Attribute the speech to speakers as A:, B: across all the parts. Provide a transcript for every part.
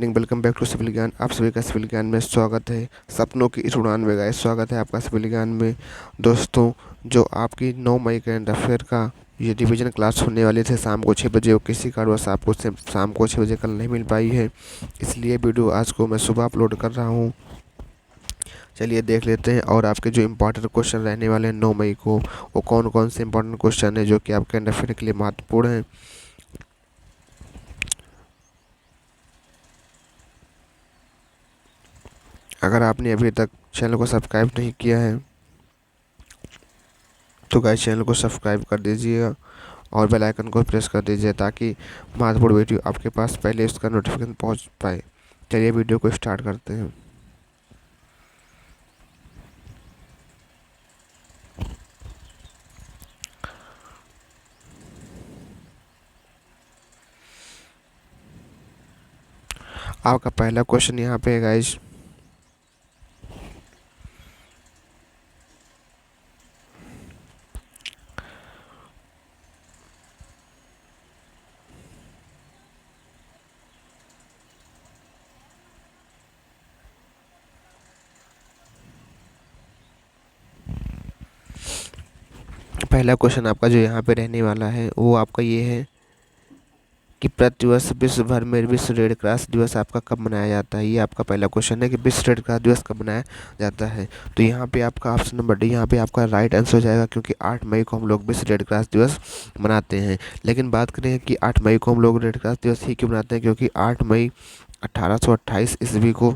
A: Welcome back to civil ज्ञान। आप सभी का सिविल ज्ञान में स्वागत है। सपनों की इस उड़ान में गाइस स्वागत है आपका सिविल ज्ञान में। दोस्तों, जो आपकी 9 मई करंट अफेयर का ये रिवीजन क्लास होने वाली थे शाम को 6 बजे, वो किसी कारणवश आपको शाम को 6 बजे कल नहीं मिल पाई है, इसलिए वीडियो आज को मैं सुबह अपलोड कर रहा हूँ। चलिए देख लेते हैं। और आपके जो इम्पोर्टेंट क्वेश्चन रहने वाले हैं 9 मई को, वो कौन कौन से इम्पोर्टेंट क्वेश्चन हैं जो कि आपके करंट अफेयर के लिए महत्वपूर्ण हैं। अगर आपने अभी तक चैनल को सब्सक्राइब नहीं किया है तो गाइस चैनल को सब्सक्राइब कर दीजिएगा और बेल आइकन को प्रेस कर दीजिए ताकि महत्वपूर्ण वीडियो आपके पास पहले उसका नोटिफिकेशन पहुंच पाए। चलिए वीडियो को स्टार्ट करते हैं। आपका पहला क्वेश्चन यहाँ पे है गाइस। पहला क्वेश्चन आपका जो यहाँ पे रहने वाला है वो आपका ये है कि प्रतिवर्ष विश्व भर में विश्व रेड क्रॉस दिवस आपका कब मनाया जाता है। ये आपका पहला क्वेश्चन है कि विश्व रेड क्रॉस दिवस कब मनाया जाता है। तो यहाँ पे आपका ऑप्शन नंबर डी यहाँ पे आपका राइट आंसर हो जाएगा, क्योंकि 8 मई को हम लोग विश्व रेड क्रॉस दिवस मनाते हैं। लेकिन बात करें कि 8 मई को हम लोग रेड क्रॉस दिवस ही क्यों मनाते हैं, क्योंकि 8 मई 1828 ईस्वी को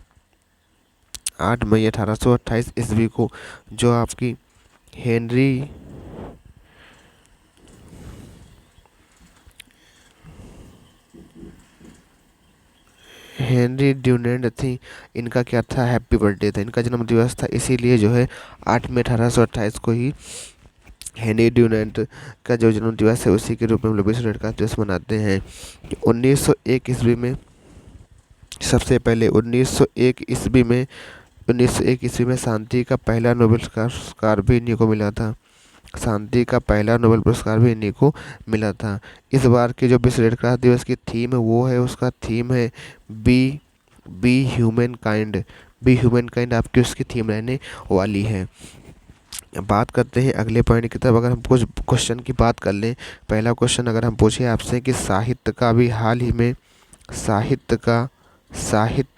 A: 8 मई 1828 ईस्वी को जो आपकी हेनरी हेनरी ड्यूनेंट थी, इनका क्या था, हैप्पी बर्थडे था, इनका जन्म दिवस था। इसीलिए जो है 8 मई 1828 को ही हेनरी ड्यूनेंट का जो जन्म दिवस है उसी के रूप में हम लोग विश्व रेड क्रॉस दिवस मनाते हैं। 1901 ईस्वी में सबसे पहले 1901 ईस्वी में शांति का पहला नोबेल पुरस्कार भी इन्हीं को मिला था। शांति का पहला नोबेल पुरस्कार भी इन्हीं को मिला था। इस बार की जो विश्व रेड क्रॉस दिवस की थीम है वो है, उसका थीम है be be human kind. Be human kind आपकी उसकी थीम रहने वाली है। बात करते हैं अगले पॉइंट की तरफ। अगर हम कुछ क्वेश्चन की बात कर लें, पहला क्वेश्चन अगर हम पूछे आपसे कि साहित्य का भी हाल ही में साहित्य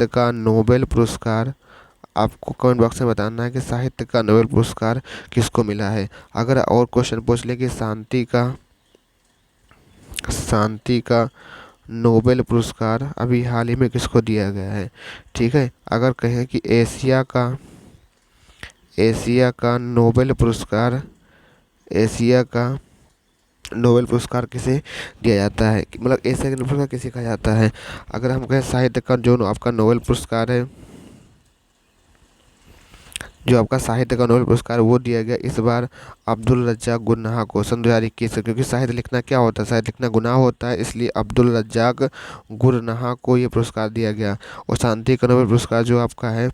A: का नोबेल पुरस्कार, आपको कमेंट बॉक्स में बताना है कि साहित्य का नोबेल पुरस्कार किसको मिला है। अगर और क्वेश्चन पूछ ले कि शांति का नोबेल पुरस्कार अभी हाल ही में किसको दिया गया है, ठीक है। अगर कहें कि एशिया का नोबेल पुरस्कार किसे दिया जाता है, मतलब एशिया का नोबेल पुरस्कार किसे कहा जाता है। अगर हम कहें साहित्य का जो आपका नोबेल पुरस्कार है, जो आपका साहित्य का नोबेल पुरस्कार वो दिया गया इस बार अब्दुल रज्जाक गुरनाह को सन 2021 से, क्योंकि साहित्य लिखना क्या होता है, साहित्य लिखना गुनाह होता है, इसलिए अब्दुल रज्जाक गुरनाह को ये पुरस्कार दिया गया। और शांति का नोबेल पुरस्कार जो आपका है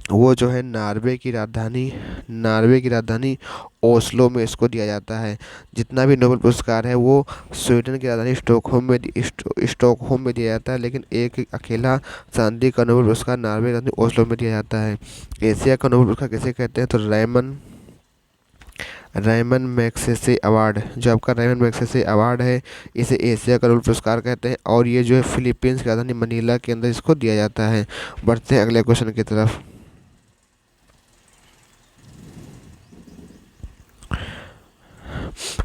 A: वो जो है नार्वे की राजधानी ओस्लो में इसको दिया जाता है। जितना भी नोबेल पुरस्कार है वो स्वीडन की राजधानी स्टॉकहोम में दिया जाता है, लेकिन एक अकेला शांति का नोबेल पुरस्कार नार्वे की राजधानी ओस्लो में दिया जाता है। एशिया का नोबेल पुरस्कार किसे कहते हैं, तो रैमन मैग्सेसे अवार्ड, जो आपका रैमन मैग्सेसे अवार्ड है इसे एशिया का नोबेल पुरस्कार कहते हैं। और ये जो है फिलीपींस की राजधानी मनीला के अंदर इसको दिया जाता है। बढ़ते हैं अगले क्वेश्चन की तरफ।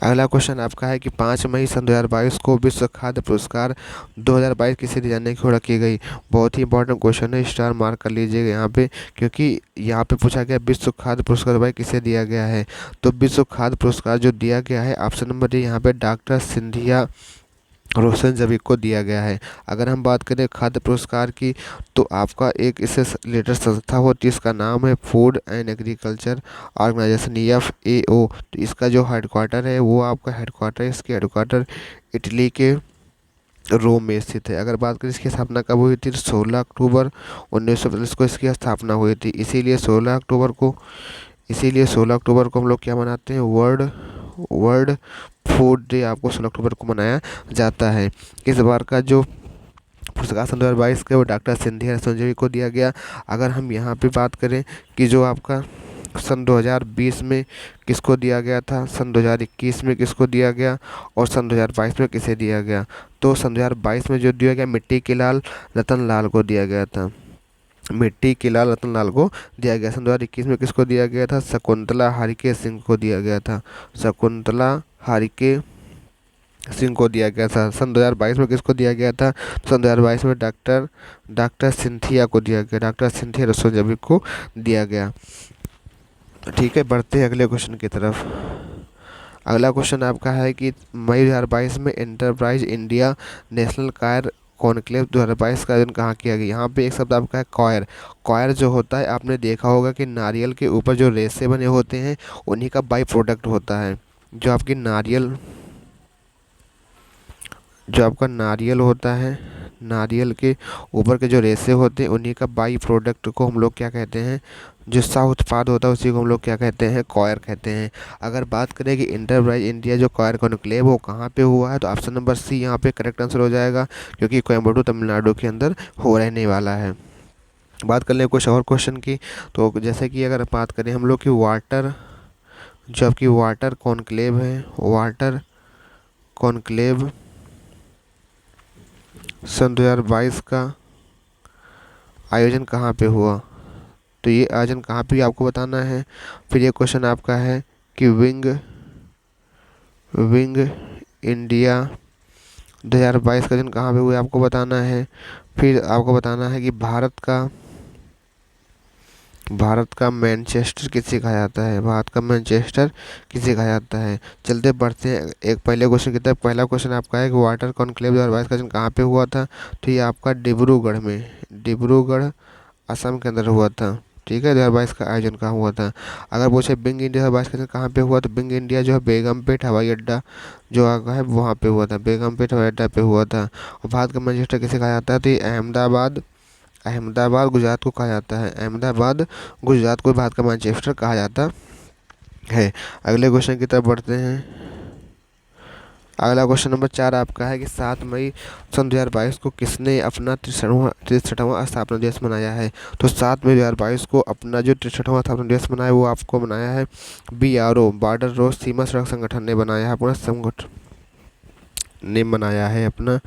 A: अगला क्वेश्चन आपका है कि 5 मई सन 2022 को विश्व खाद्य पुरस्कार 2022 किसे दिए जाने की घोषणा की गई। बहुत ही इंपॉर्टेंट क्वेश्चन है, स्टार मार्क कर लीजिएगा यहाँ पे, क्योंकि यहाँ पे पूछा गया विश्व खाद्य पुरस्कार भाई किसे दिया गया है। तो विश्व खाद्य पुरस्कार जो दिया गया है ऑप्शन नंबर डी यहाँ पे डॉक्टर सिंधिया रोशन जबी को दिया गया है। अगर हम बात करें खाद्य पुरस्कार की, तो आपका एक इससे रिलेटेड संस्था होती है, इसका नाम है food and agriculture organization FAO। तो इसका जो हेडक्वार्टर है वो आपका हेडक्वार्टर, इसके हेडक्वार्टर इटली के रोम में स्थित है। अगर बात करें इसकी स्थापना कब हुई थी, 16 अक्टूबर 1945 को इसकी स्थापना हुई थी। इसीलिए 16 अक्टूबर को हम लोग क्या मनाते हैं, वर्ल्ड फूड डे आपको 16 अक्टूबर को मनाया जाता है। इस बार का जो पुरस्कार सन 2022 के वो डॉक्टर सिंधिया संजय को दिया गया। अगर हम यहाँ पे बात करें कि जो आपका सन 2020 में किसको दिया गया था, सन 2021 में किसको दिया गया और सन 2022 में किसे दिया गया, तो सन 2022 में जो दिया गया मिट्टी के लाल रतन लाल को दिया गया था, मिट्टी के लाल रतन लाल को दिया गया। सन 2021 में किसको दिया गया था, शकुंतला हरिके सिंह को दिया गया था, शकुंतला हरिके सिंह को दिया गया था। सन 2022 में किसको दिया गया था, सन 2022 में डॉक्टर सिंथिया को दिया गया, डॉक्टर सिंथिया रसोजवी को दिया गया। ठीक है, बढ़ते हैं अगले क्वेश्चन की तरफ। अगला क्वेश्चन आपका है कि मई 2022 में एंटरप्राइज इंडिया नेशनल कायर कॉन्क्लेव 2022 का आयोजन कहाँ किया गया। यहाँ पे एक शब्द आपका है कॉयर। कॉयर जो होता है आपने देखा होगा कि नारियल के ऊपर जो रेशे बने होते हैं उन्हीं का बाई प्रोडक्ट होता है। जो आपकी नारियल जो आपका नारियल होता है, नारियल के ऊपर के जो रेशे होते हैं उन्हीं का बाई प्रोडक्ट को हम लोग क्या कहते हैं, जो सह उत्पाद होता है उसी को हम लोग क्या कहते हैं, कॉयर कहते हैं। अगर बात करें कि इंटरप्राइज इंडिया जो कॉयर कॉन्क्लेव वो कहाँ पे हुआ है, तो ऑप्शन नंबर सी यहाँ पे करेक्ट आंसर हो जाएगा, क्योंकि कोयम्बटूर तमिलनाडु के अंदर हो रहने वाला है। बात कर लें कुछ और क्वेश्चन की, तो जैसे कि अगर बात करें हम लोग की वाटर, जो आपकी वाटर कॉन्क्लेव है, वाटर कॉन्क्लेव सन 2022 का आयोजन कहाँ पे हुआ, तो ये आयोजन कहाँ पे आपको बताना है। फिर ये क्वेश्चन आपका है कि विंग इंडिया 2022 का आयोजन कहाँ पे हुआ आपको बताना है। फिर आपको बताना है कि भारत का मैनचेस्टर किसे कहा जाता है, भारत का मैनचेस्टर किसे कहा जाता है। चलते बढ़ते हैं एक पहले क्वेश्चन की तरफ। पहला क्वेश्चन आपका है कि वाटर कॉन्क्लेव 2022 का आयोजन कहाँ पे हुआ था, तो ये आपका डिब्रूगढ़ में, डिब्रूगढ़ असम के अंदर हुआ था। ठीक है, 2022 का आयोजन कहाँ हुआ था। अगर पूछे बिंग इंडिया 2022 का आयोजन कहाँ पे हुआ, तो बिंग इंडिया जो है बेगमपेट हवाई अड्डा जो आगा है वहाँ पे हुआ था, बेगमपेट हवाई अड्डा पे हुआ था। और भारत का मैनचेस्टर किसे कहा जाता है, तो ये अहमदाबाद गुजरात को कहा जाता है, अहमदाबाद गुजरात को भारत का मैनचेस्टर कहा जाता है। अगले क्वेश्चन की तरफ बढ़ते हैं। अगला क्वेश्चन नंबर 4 आपका है कि 7 मई सन 2022 को किसने अपना 63वां स्थापना दिवस मनाया है। तो 7 मई 2022 को अपना जो 63वां स्थापना दिवस मनाया है वो आपको बनाया है BRO, बॉर्डर रोड सीमा सड़क संगठन ने बनाया है, अपना संगठन ने मनाया है अपना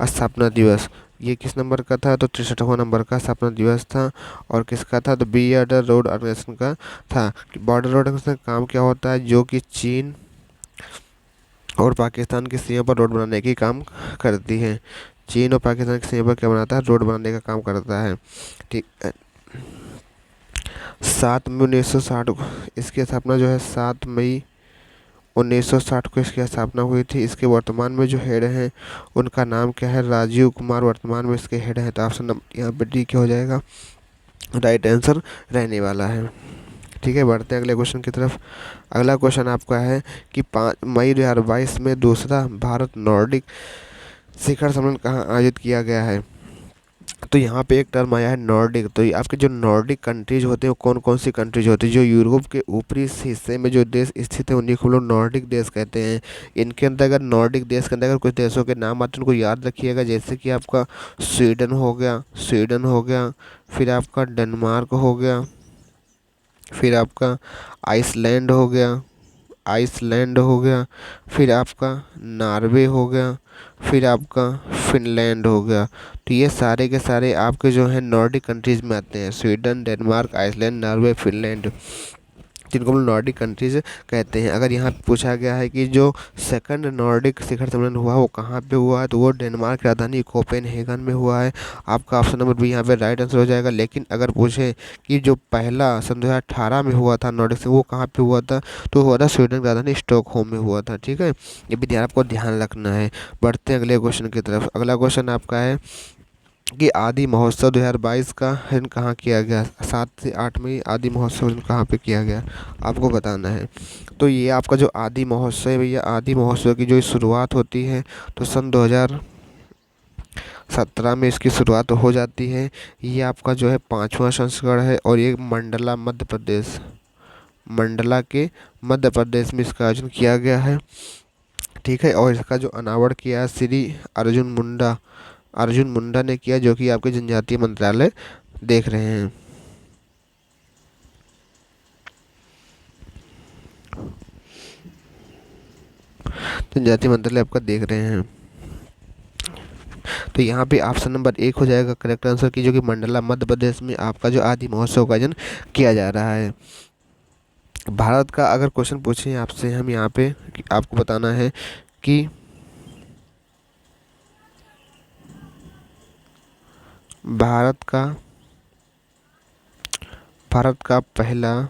A: स्थापना दिवस। ये किस नंबर का था, तो 63वां नंबर का स्थापना दिवस था। और किसका था, तो बॉर्डर रोड ऑर्गेनाइजेशन का था। बॉर्डर रोड ऑर्गेनाइजेशन का काम क्या होता है, जो कि चीन और पाकिस्तान की सीमा पर रोड बनाने की काम करती है। चीन और पाकिस्तान की सीमा पर क्या बनाता है, रोड बनाने का काम करता है। ठीक है, 7 मई 1960 को इसकी स्थापना जो है 7 मई 1960 को इसकी स्थापना हुई थी। इसके वर्तमान में जो हेड हैं उनका नाम क्या है, राजीव कुमार वर्तमान में इसके हेड हैं। तो ऑप्शन नंबर यहाँ पे डी क्या हो जाएगा, राइट आंसर रहने वाला है। ठीक है, बढ़ते हैं अगले क्वेश्चन की तरफ। अगला क्वेश्चन आपका है कि 5 मई 2022 में दूसरा भारत नॉर्डिक शिखर सम्मेलन कहाँ आयोजित किया गया है। तो यहाँ पे एक टर्म आया है नॉर्डिक। तो ये आपके जो नॉर्डिक कंट्रीज होते हैं वो कौन कौन सी कंट्रीज होती है, जो यूरोप के ऊपरी हिस्से में जो देश स्थित है उन्हीं को हम लोग नॉर्डिक देश कहते हैं। इनके अंदर अगर नॉर्डिक देश के अंदर अगर कुछ देशों के नाम आते हैं उनको याद रखिएगा, जैसे कि आपका स्वीडन हो गया, फिर आपका डेनमार्क हो गया, फिर आपका आइसलैंड हो गया, फिर आपका नॉर्वे हो गया, फिर आपका फिनलैंड हो गया। तो ये सारे के सारे आपके जो हैं नॉर्डिक कंट्रीज़ में आते हैं, Sweden, Denmark, Iceland, Norway, Finland, जिनको हम नॉर्डिक कंट्रीज कहते हैं। अगर यहाँ पूछा गया है कि जो सेकंड नॉर्डिक शिखर सम्मेलन हुआ वो कहाँ पे हुआ है, तो वो डेनमार्क की राजधानी कोपेनहेगन में हुआ है। आपका ऑप्शन नंबर बी यहाँ पे राइट आंसर हो जाएगा। लेकिन अगर पूछे कि जो पहला सन 2018 में हुआ था नॉर्डिक से, वो कहाँ पे हुआ था, तो हुआ था स्वीडन की राजधानी स्टॉकहोम में हुआ था। ठीक है, ये भी आपको ध्यान रखना है। बढ़ते हैं अगले क्वेश्चन की तरफ। अगला क्वेश्चन आपका है कि आदि महोत्सव 2022 का आयोजन कहाँ किया गया, 7 से 8 मई आदि महोत्सव कहाँ पे किया गया आपको बताना है। तो ये आपका जो आदि महोत्सव है भैया, आदि महोत्सव की जो शुरुआत होती है तो सन 2017 में इसकी शुरुआत हो जाती है। ये आपका जो है 5वां संस्करण है और ये मंडला के मध्य प्रदेश में इसका आयोजन किया गया है। ठीक है, और इसका जो अनावरण किया है श्री अर्जुन मुंडा ने किया, जो कि आपके जनजातीय मंत्रालय देख रहे हैं। जनजातीय मंत्रालय आपका देख रहे हैं। तो यहाँ पे ऑप्शन नंबर 1 हो जाएगा करेक्ट आंसर की, जो कि मंडला मध्य प्रदेश में आपका जो आदि महोत्सव का आयोजन किया जा रहा है। भारत का अगर क्वेश्चन पूछें आपसे हम यहाँ पे, आपको बताना है कि भारत का पहला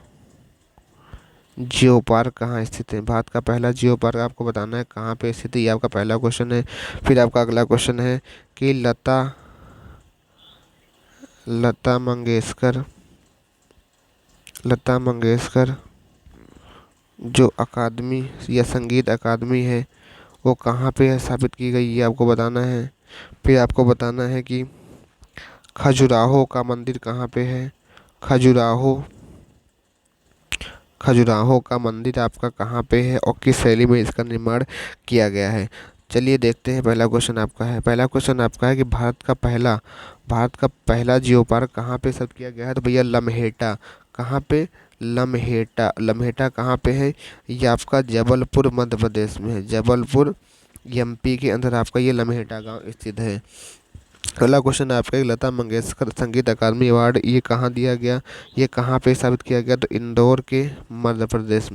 A: जियो पार्क कहाँ स्थित है। भारत का पहला जियो पार्क आपको बताना है कहाँ पे स्थित है, ये आपका पहला क्वेश्चन है। फिर आपका अगला क्वेश्चन है कि लता मंगेशकर जो अकादमी या संगीत अकादमी है वो कहाँ पे स्थापित की गई, ये आपको बताना है। फिर आपको बताना है कि खजुराहो का मंदिर कहाँ पे है। खजुराहो का मंदिर आपका कहाँ पे है और किस शैली में इसका निर्माण किया गया है। चलिए देखते हैं पहला क्वेश्चन आपका है। पहला क्वेश्चन आपका है कि भारत का पहला जियो पार्क कहाँ पे सब किया गया है। तो भैया लम्हेटा, कहाँ पे, लम्हेटा कहाँ पे है, ये आपका जबलपुर मध्य प्रदेश में है। जबलपुर एमपी के अंदर आपका ये लम्हेटा गांव स्थित है। अगला क्वेश्चन आपका, लता मंगेशकर संगीत अकादमी अवार्ड ये कहाँ दिया गया, ये कहाँ पे स्थापित किया गया। तो इंदौर के मध्य प्रदेश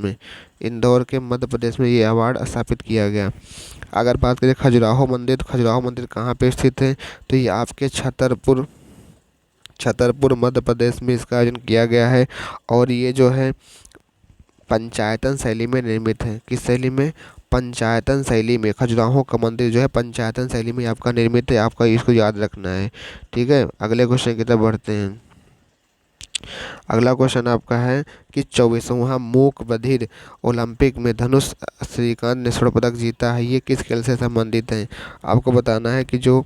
A: में ये अवार्ड स्थापित किया गया। अगर बात करें खजुराहो मंदिर, तो खजुराहो मंदिर कहाँ पे स्थित है। तो ये आपके छतरपुर मध्य प्रदेश में इसका आयोजन किया गया है। और ये जो है पंचायतन शैली में निर्मित है। किस शैली में, पंचायतन शैली में। खजुराहो का मंदिर जो है पंचायतन शैली में आपका निर्मित है, आपका इसको याद रखना है। ठीक है, अगले क्वेश्चन की तरफ बढ़ते हैं। अगला क्वेश्चन आपका है कि 24वां मूक बधिर ओलंपिक में धनुष श्रीकांत ने स्वर्ण पदक जीता है, ये किस खेल से संबंधित है। आपको बताना है कि जो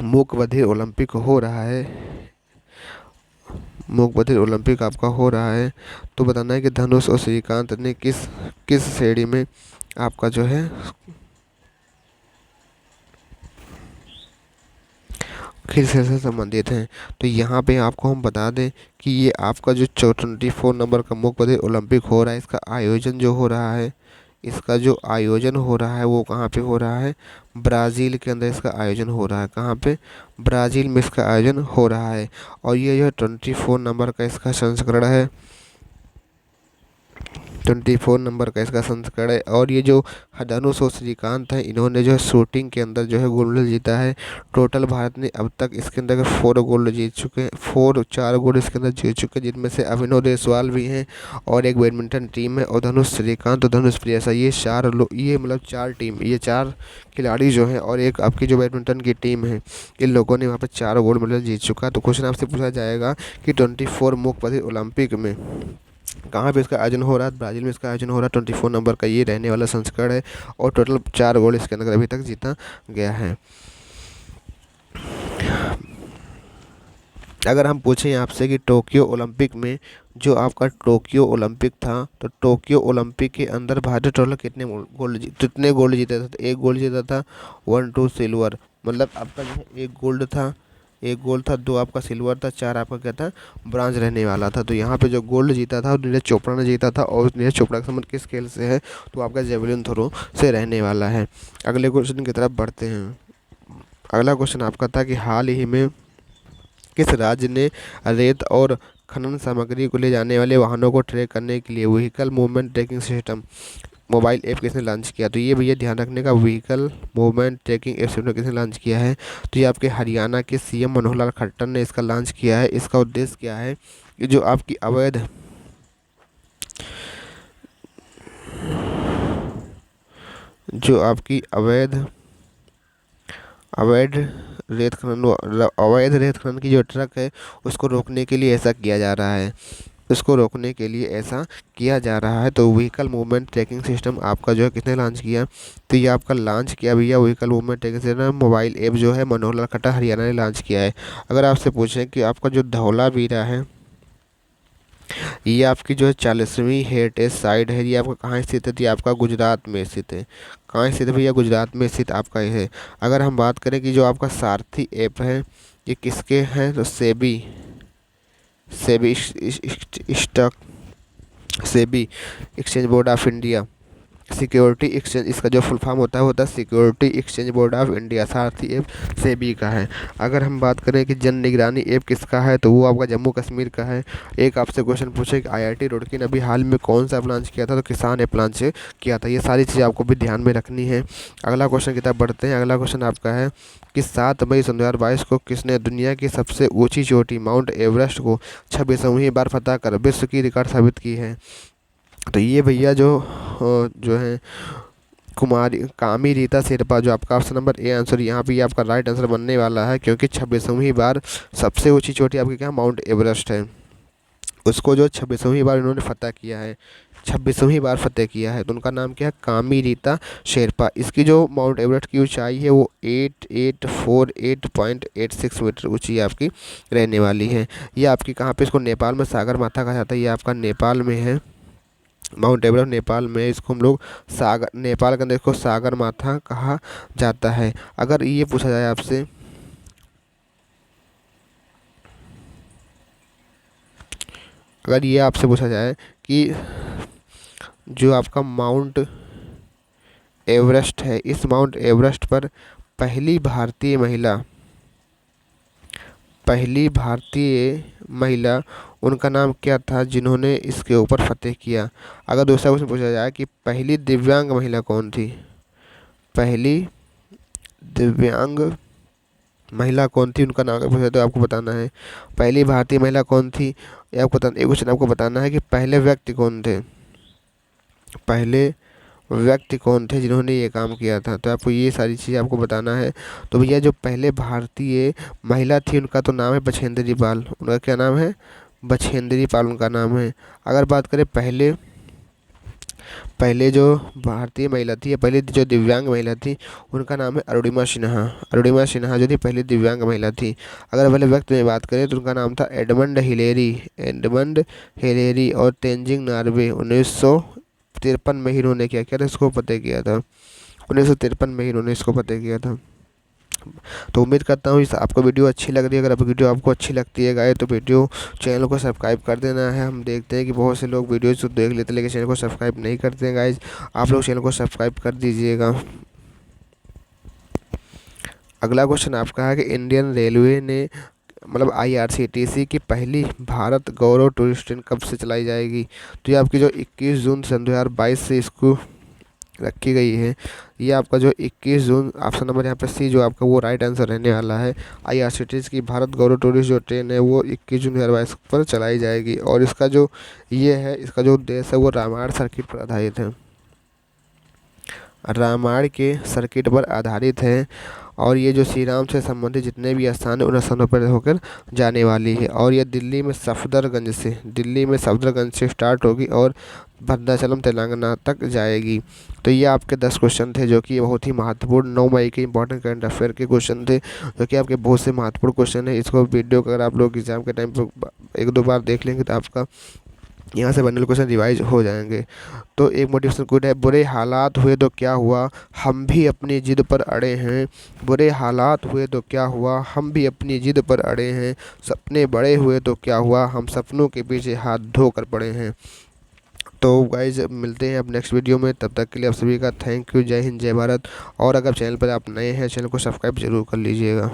A: मूक बधिर ओलंपिक आपका हो रहा है, तो बताना है कि धनुष और श्रीकांत ने किस श्रेणी में आपका जो है खेल से संबंधित हैं। तो यहाँ पे आपको हम बता दें कि ये आपका जो 24 नंबर का मूक बधिर ओलंपिक हो रहा है, इसका आयोजन हो रहा है वो कहाँ पे हो रहा है, ब्राज़ील के अंदर इसका आयोजन हो रहा है। कहाँ पे, ब्राज़ील में इसका आयोजन हो रहा है। और ये जो 24 नंबर का इसका संस्करण है, 24 नंबर का इसका संस्करण है। और ये जो धनुष और श्रीकांत हैं, इन्होंने जो है शूटिंग के अंदर जो है गोल्ड मेडल जीता है। टोटल भारत ने अब तक इसके अंदर 4 गोल्ड जीत चुके हैं, 4 गोल्ड इसके अंदर जीत चुके हैं, जिनमें से अभिनव देशवाल भी हैं और एक बैडमिंटन टीम है, और धनुष श्रीकांत और धनुष प्रियसा, ये 4 टीम, ये 4 खिलाड़ी जो हैं, और एक आपकी जो बैडमिंटन की टीम है, इन लोगों ने वहाँ पर 4 गोल्ड मेडल जीत चुका है। तो क्वेश्चन आपसे पूछा जाएगा कि 24 मूक बधिर ओलंपिक में कहाँ पे इसका आयोजन हो रहा है। ब्राज़ील में इसका आयोजन हो रहा है। 24 नंबर का ये रहने वाला संस्करण है और टोटल 4 गोल्ड इसके अंदर अभी तक जीता गया है। अगर हम पूछें आपसे कि टोक्यो ओलंपिक में जो आपका टोक्यो ओलंपिक था, तो टोक्यो ओलंपिक के अंदर भारत टोटल कितने गोल्ड जीते थे। तो 1 गोल्ड जीता था, 1 2 सिल्वर, मतलब आपका जो है 1 गोल्ड था, 1 गोल्ड था, 2 आपका सिल्वर था, 4 आपका क्या था, ब्रांज रहने वाला था। तो यहाँ पे जो गोल्ड जीता था नीरज चोपड़ा ने जीता था, और नीरज चोपड़ा का संबंध किस खेल से है, तो आपका जेवलिन थ्रो से रहने वाला है। अगले क्वेश्चन की तरफ बढ़ते हैं। अगला क्वेश्चन आपका था कि हाल ही में किस राज्य ने रेत और खनन सामग्री को ले जाने वाले वाहनों को ट्रैक करने के लिए vehicle movement tracking system mobile app किसने लॉन्च किया। तो ये भैया ध्यान रखने का, व्हीकल मूवमेंट ट्रैकिंग ऐप किसने लॉन्च किया है। तो ये आपके हरियाणा के सीएम मनोहर लाल खट्टर ने इसका लॉन्च किया है। इसका उद्देश्य क्या है कि जो आपकी अवैध रेत खनन की जो ट्रक है उसको रोकने के लिए ऐसा किया जा रहा है। तो व्हीकल मूवमेंट ट्रैकिंग सिस्टम आपका जो है किसने लॉन्च किया। तो ये आपका लॉन्च किया भैया vehicle movement tracking system mobile app जो है मनोहर लाल खट्टर हरियाणा ने लॉन्च किया है। अगर आपसे पूछें कि आपका जो धौलावीरा है, ये आपकी जो है 40वीं हेरिटेज साइट है। ये आपका कहाँ स्थित है? तो ये आपका गुजरात में स्थित है। कहाँ स्थित है भैया? गुजरात में स्थित आपका ये है। अगर हम बात करें कि जो आपका सारथी ऐप है ये किसके हैं, तो SEBI SEBI stock SEBI exchange board of India, security exchange, इसका जो फुल फॉर्म होता है security exchange board of India, Sarathi app SEBI का है। अगर हम बात करें कि जन निगरानी ऐप किसका है, तो वो आपका जम्मू कश्मीर का है। एक आपसे क्वेश्चन पूछे कि आईआईटी रुड़की ने अभी हाल में कौन सा लॉन्च किया था, तो किसान ऐप लॉन्च किया था। ये सारी चीज़ें आपको भी ध्यान में रखनी है। अगला क्वेश्चन की तरफ बढ़ते हैं। अगला क्वेश्चन आपका है कि 7 मई 2022 को किसने दुनिया की सबसे ऊंची चोटी माउंट एवरेस्ट को 26वीं बार फतह कर विश्व की रिकॉर्ड साबित की है? तो ये भैया जो है कुमारी कामी रीता शेरपा, जो आपका ऑप्शन नंबर ए आंसर यहाँ पे ये आपका राइट आंसर बनने वाला है, क्योंकि 26वीं बार सबसे ऊंची चोटी आपकी क्या माउंट एवरेस्ट है, उसको जो 26वीं बार इन्होंने फतह किया है, 26वीं बार फतेह किया है, तो उनका नाम क्या है? कामी रीता शेरपा। इसकी जो माउंट एवरेस्ट की ऊंचाई है वो 8848.86 मीटर ऊंची आपकी रहने वाली है। ये आपकी कहाँ पे? इसको नेपाल में सागर माथा कहा जाता है। ये आपका नेपाल में है, माउंट एवरेस्ट नेपाल में, इसको हम लोग सागर, नेपाल के अंदर इसको सागर माथा कहा जाता है। अगर ये पूछा जाए आपसे, अगर ये आपसे पूछा जाए कि जो आपका माउंट एवरेस्ट है, इस माउंट एवरेस्ट पर पहली भारतीय महिला उनका नाम क्या था जिन्होंने इसके ऊपर फतेह किया? अगर दूसरा क्वेश्चन पूछा जाए कि पहली दिव्यांग महिला कौन थी, पहली दिव्यांग महिला कौन थी, उनका नाम पूछा तो आपको बताना है। पहली भारतीय महिला कौन थी, ये आपको बताना। एक क्वेश्चन आपको बताना है कि पहले व्यक्ति कौन थे, पहले व्यक्ति कौन थे जिन्होंने ये काम किया था, तो आपको ये सारी चीज़ें आपको बताना है। तो भैया जो पहले भारतीय महिला थी उनका तो नाम है बछेंद्री पाल। उनका क्या नाम है? बछेंद्री पाल उनका नाम है। अगर बात करें पहले पहले जो भारतीय महिला थी, पहले जो दिव्यांग महिला थी, उनका नाम है अरुणिमा सिन्हा। अरुणिमा सिन्हा जो थी पहली दिव्यांग महिला थी। अगर पहले व्यक्ति में बात करें तो उनका नाम था एडमंड हिलेरी और तेंजिंग नॉर्वे। 1953 में ही इन्होंने क्या किया था, इसको फतेह किया था। 1953 में ही इन्होंने इसको फतेह किया था। तो उम्मीद करता हूँ इस आपको वीडियो अच्छी लग रही है। अगर वीडियो आपको अच्छी लगती है गाइस, तो वीडियो चैनल को सब्सक्राइब कर देना है। हम देखते हैं कि बहुत से लोग वीडियो तो देख लेते हैं लेकिन चैनल को सब्सक्राइब नहीं करते हैं गाइस, आप लोग चैनल को सब्सक्राइब कर दीजिएगा। अगला क्वेश्चन आपका है कि इंडियन रेलवे ने मतलब आईआरसीटीसी की पहली भारत गौरव टूरिस्ट ट्रेन कब से चलाई जाएगी? तो ये आपकी जो 21 जून सन 2022 से इसको रखी गई है। ये आपका जो 21 जून ऑप्शन नंबर यहाँ पे सी जो आपका वो राइट आंसर रहने वाला है। आईआरसीटीसी की भारत गौरव टूरिस्ट जो ट्रेन है वो 21 जून 2022 पर चलाई जाएगी, और इसका जो ये है, इसका जो उद्देश्य है वो रामायण सर्किट पर आधारित है, रामायण के सर्किट पर आधारित है। और ये जो श्री राम से संबंधित जितने भी स्थान है उन स्थानों पर होकर जाने वाली है। और ये दिल्ली में सफदरगंज से स्टार्ट होगी और भद्राचलम तेलंगाना तक जाएगी। तो ये आपके 10 क्वेश्चन थे जो कि बहुत ही महत्वपूर्ण 9 मई के इंपॉर्टेंट करंट अफेयर के क्वेश्चन थे, जो कि आपके बहुत से महत्वपूर्ण क्वेश्चन है। इसको वीडियो को अगर आप लोग एग्जाम के टाइम पर 1-2 बार देख लेंगे तो आपका यहाँ से बनने क्वेश्चन रिवाइज हो जाएंगे। तो एक मोटिवेशन कोट है, बुरे हालात हुए तो क्या हुआ, हम भी अपनी जिद पर अड़े हैं। बुरे हालात हुए तो क्या हुआ, हम भी अपनी जिद पर अड़े हैं। सपने बड़े हुए तो क्या हुआ, हम सपनों के पीछे हाथ धोकर पड़े हैं। तो गाइज मिलते हैं अब नेक्स्ट वीडियो में, तब तक के लिए आप सभी का थैंक यू। जय हिंद, जय भारत। और अगर चैनल पर आप नए हैं, चैनल को सब्सक्राइब जरूर कर लीजिएगा।